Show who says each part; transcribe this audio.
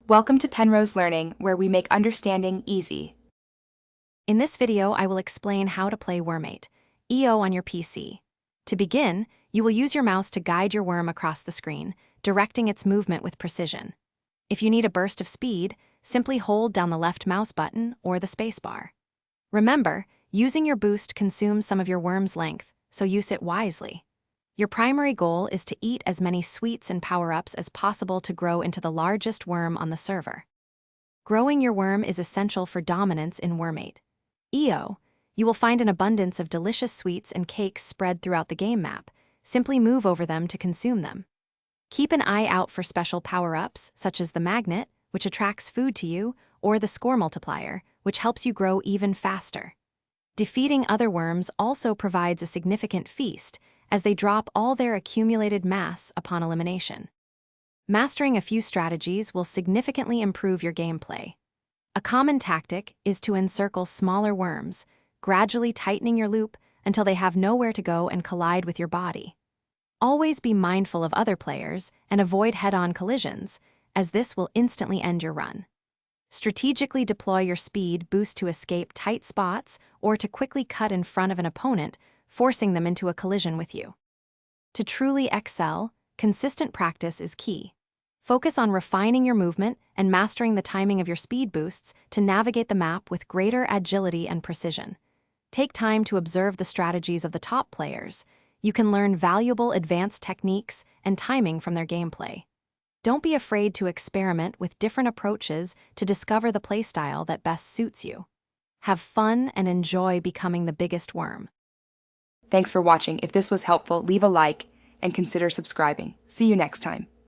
Speaker 1: Welcome to Penrose Learning, where we make understanding easy.
Speaker 2: In this video, I will explain how to play Wormate, EO on your PC. To begin, you will use your mouse to guide your worm across the screen, directing its movement with precision. If you need a burst of speed, simply hold down the left mouse button or the spacebar. Remember, using your boost consumes some of your worm's length, so use it wisely. Your primary goal is to eat as many sweets and power-ups as possible to grow into the largest worm on the server. Growing your worm is essential for dominance in Wormate. EO, you will find an abundance of delicious sweets and cakes spread throughout the game map. Simply move over them to consume them. Keep an eye out for special power-ups, such as the magnet, which attracts food to you, or the score multiplier, which helps you grow even faster. Defeating other worms also provides a significant feast, as they drop all their accumulated mass upon elimination. Mastering a few strategies will significantly improve your gameplay. A common tactic is to encircle smaller worms, gradually tightening your loop until they have nowhere to go and collide with your body. Always be mindful of other players and avoid head-on collisions, as this will instantly end your run. Strategically deploy your speed boost to escape tight spots or to quickly cut in front of an opponent, forcing them into a collision with you. To truly excel, consistent practice is key. Focus on refining your movement and mastering the timing of your speed boosts to navigate the map with greater agility and precision. Take time to observe the strategies of the top players. You can learn valuable advanced techniques and timing from their gameplay. Don't be afraid to experiment with different approaches to discover the playstyle that best suits you. Have fun and enjoy becoming the biggest worm.
Speaker 1: Thanks for watching. If this was helpful, leave a like and consider subscribing. See you next time.